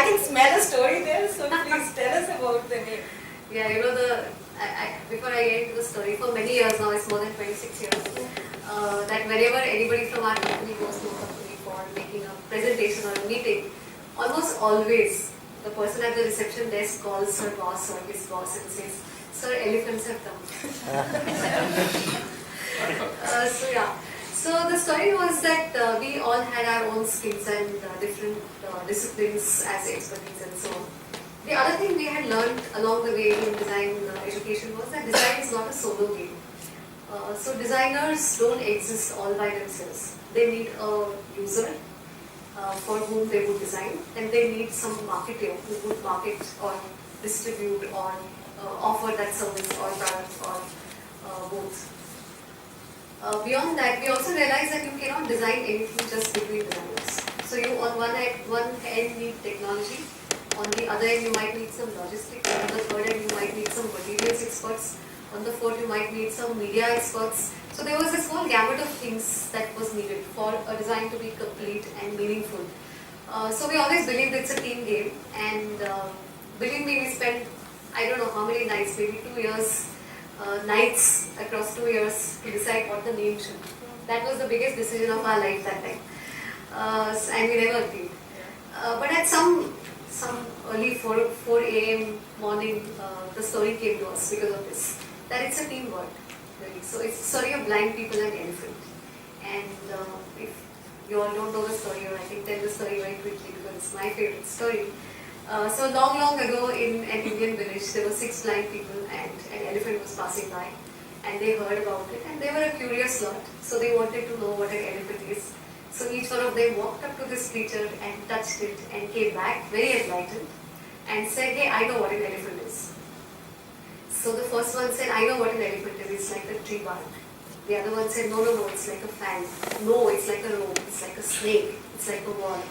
can smell a story there, so please tell us about the name. Yeah, you know, before I get into the story, for many years now, it's more than 26 years, that whenever anybody from our company goes to a company for making a presentation or a meeting, almost always the person at the reception desk calls her boss or his boss and says, "Sir, elephants have come." So yeah. So the story was that we all had our own skills and different disciplines as expertise and so on. The other thing we had learned along the way in design education was that design is not a solo game. So designers don't exist all by themselves. They need a user for whom they would design, and they need some marketer who would market or distribute or offer that service or product or both. Beyond that, we also realized that you cannot design anything just between designers. So you on one end need technology, on the other end you might need some logistics, on the third end you might need some materials experts, on the fourth you might need some media experts. So there was this whole gamut of things that was needed for a design to be complete and meaningful. So we always believed it's a team game, and believe me, we spent I don't know how many nights, maybe 2 years, nights across 2 years to decide what the name should be. That was the biggest decision of our life that time, and we never agreed. But at some early 4 a.m. morning, the story came to us because of this, that it's a team word, really. So it's a story of blind people and elephant. And if you all don't know the story, or I can tell the story very quickly because it's my favorite story. So long ago in an Indian village, there were 6 blind people and an elephant was passing by, and they heard about it and they were a curious lot, so they wanted to know what an elephant is. So each one of them walked up to this creature and touched it and came back very enlightened and said, "Hey, I know what an elephant is." So the first one said, "I know what an elephant is, it's like a tree bark." The other one said, no, it's like a fan. No, it's like a rope, it's like a snake, it's like a wall.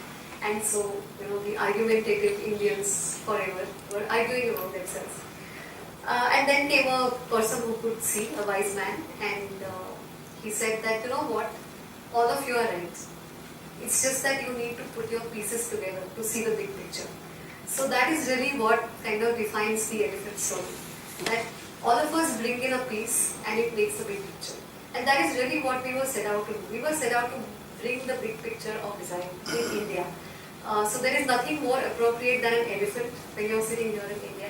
And so, the argumentative Indians forever were arguing among themselves. And then came a person who could see, a wise man, and he said that, you know what, all of you are right. It's just that you need to put your pieces together to see the big picture. So that is really what kind of defines the elephant story. That all of us bring in a piece and it makes the big picture. And that is really what we were set out to do. We were set out to bring the big picture of design in India. So there is nothing more appropriate than an elephant when you're sitting here in India.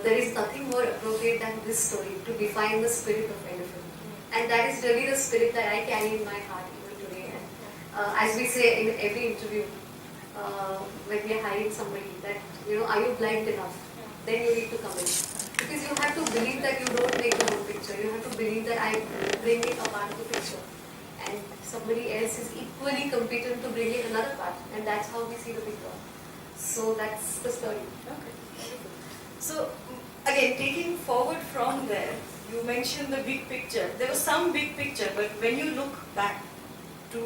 There is nothing more appropriate than this story to define the spirit of elephant. And that is really the spirit that I carry in my heart even today. And as we say in every interview, when we are hiring somebody, that, are you blind enough? Then you need to come in. Because you have to believe that you don't make the whole picture. You have to believe that I bring in a part of the picture. And somebody else is equally competent to bring in another part. And that's how we see the big one. So that's the story. Okay. So, again, taking forward from there, you mentioned the big picture. There was some big picture, but when you look back to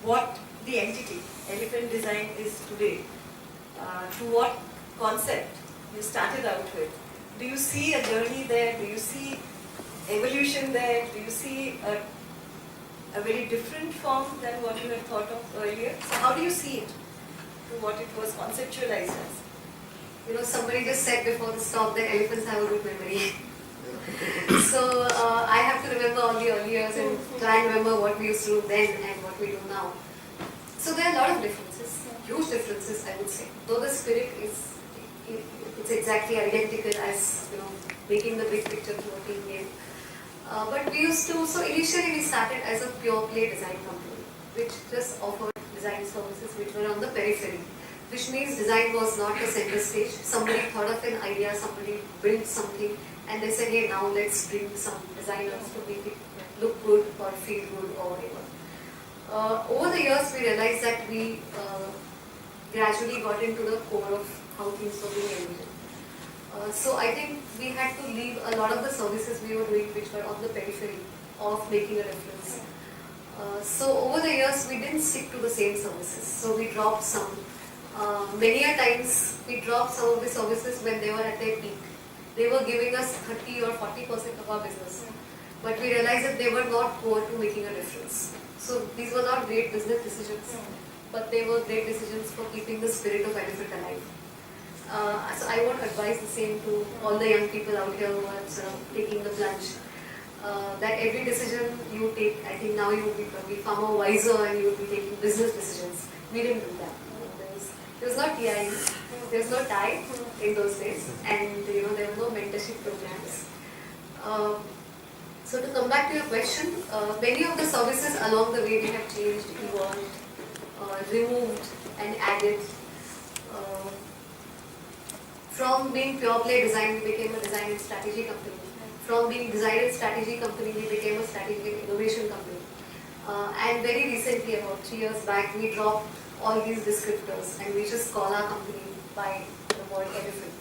what the entity, Elephant Design, is today, to what concept you started out with, do you see a journey there? Do you see evolution there? Do you see a very different form than what you had thought of earlier? So how do you see it to what it was conceptualized as? Somebody just said before the stop that elephants have a good memory. So I have to remember all the early years and try and remember what we used to do then and what we do now. So there are a lot of differences, huge differences, I would say. Though the spirit is it's exactly identical as making the big picture through a team game. But we used to, so initially we started as a pure play design company, which just offered design services which were on the periphery, which means design was not a center stage. Somebody thought of an idea, somebody built something, and they said, hey, now let's bring some designers to make it look good or feel good or whatever. Over the years, we realized that we gradually got into the core of how things were being envisioned. So I think we had to leave a lot of the services we were doing which were on the periphery of making a difference. So over the years we didn't stick to the same services. So we dropped some. Many a times we dropped some of the services when they were at their peak. They were giving us 30 or 40% of our business. But we realized that they were not core to making a difference. So these were not great business decisions. but they were great decisions for keeping the spirit of elephant alive. So I would advise the same to all the young people out here who are sort of taking the plunge. That every decision you take, I think now you would be far more wiser and you would be taking business decisions. We didn't do that. There was no TI, there was no TI in those days, and there were no mentorship programs. So to come back to your question, many of the services along the way we have changed, evolved, removed and added. From being pure play design, we became a design and strategy company. From being design and strategy company, we became a strategy and innovation company. And very recently, about 3 years back, we dropped all these descriptors and we just call our company by the word elephant.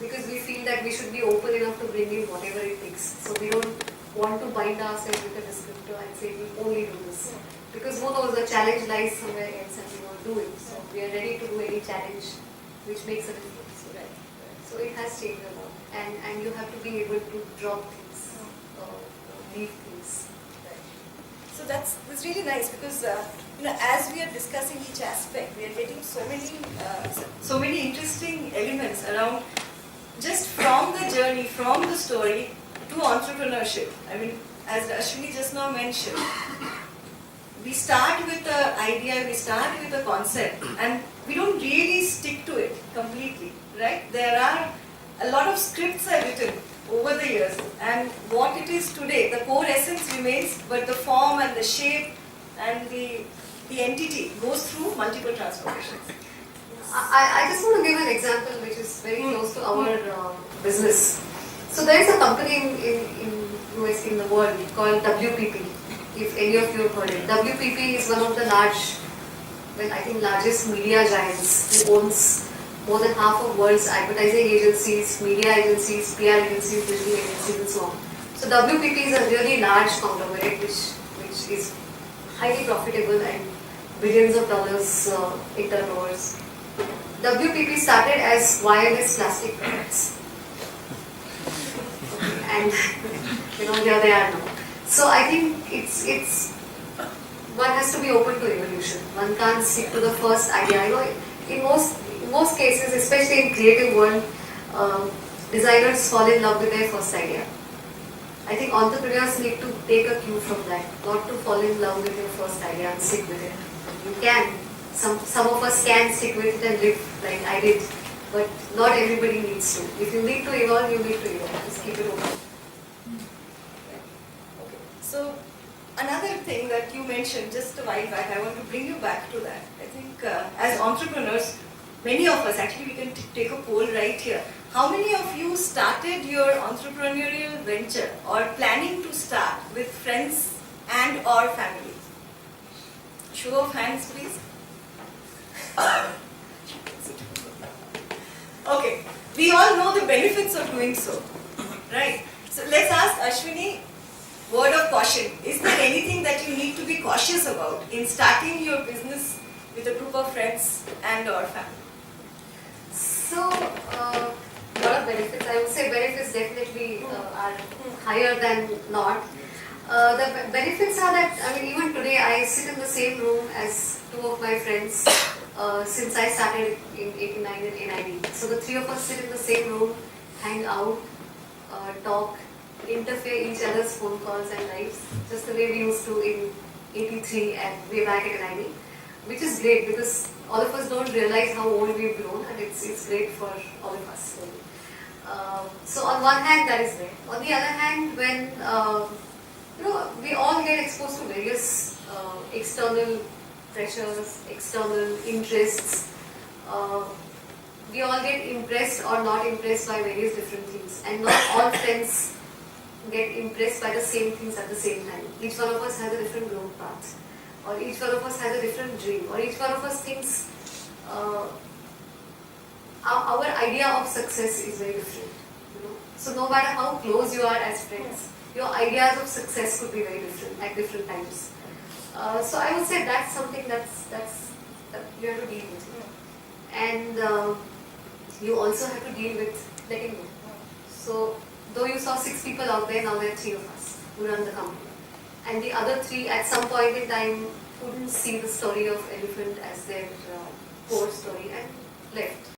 Because we feel that we should be open enough to bring in whatever it takes. So we don't want to bind ourselves with a descriptor and say we only do this. Because who knows, the challenge lies somewhere else and we won't do it. So we are ready to do any challenge which makes a difference. So it has changed a lot. And you have to be able to drop things, leave things. So that's really nice because as we are discussing each aspect, we are getting so many interesting elements around just from the journey, from the story to entrepreneurship. I mean, as Ashwini just now mentioned, we start with the idea, we start with the concept, and we don't really stick to it completely, right? There are a lot of scripts are written over the years, and what it is today, the core essence remains, but the form and the shape and the entity goes through multiple transformations. I just want to give an example which is very close to our business. So there is a company in US, in the world, called WPP, if any of you have heard it. WPP is one of the largest media giants who owns more than half of world's advertising agencies, media agencies, PR agencies, digital agencies and so on. So WPP is a really large conglomerate which is highly profitable and billions of dollars in turnovers. WPP started as wireless plastic products. And here they are now. So I think it's one has to be open to evolution. One can't stick to the first idea. In most cases, especially in creative world, designers fall in love with their first idea. I think entrepreneurs need to take a cue from that, not to fall in love with your first idea and stick with it. You can. Some of us can stick with it and live like I did, but not everybody needs to. If you need to evolve, you need to evolve. Just keep it open. Okay. So another thing that you mentioned just a while back, I want to bring you back to that. I think as entrepreneurs, many of us, actually we can take a poll right here. How many of you started your entrepreneurial venture or planning to start with friends and or family? Show of hands, please. Okay, we all know the benefits of doing so, right? So let's ask Ashwini, word of caution. Is there anything that you need to be cautious about in starting your business with a group of friends and or family? So, a lot of benefits. I would say benefits definitely are higher than not. The benefits are that, even today I sit in the same room as two of my friends since I started in 89 in NID. So the three of us sit in the same room, hang out, talk, interfere each other's phone calls and lives, just the way we used to in 83 and way back at NID, which is great because all of us don't realize how old we've grown, and it's great for all of us. So on one hand, that is great. On the other hand, when we all get exposed to various external pressures, external interests. We all get impressed or not impressed by various different things, and not all friends get impressed by the same things at the same time. Each one of us has a different growth path, or each one of us has a different dream, or each one of us thinks our idea of success is very different. So no matter how close you are as friends, your ideas of success could be very different at different times. So I would say that's something that you have to deal with, and you also have to deal with letting go. So though you saw 6 people out there, now there are 3 of us who run the company, and the other 3 at some point in time couldn't see the story of elephant as their core story and left.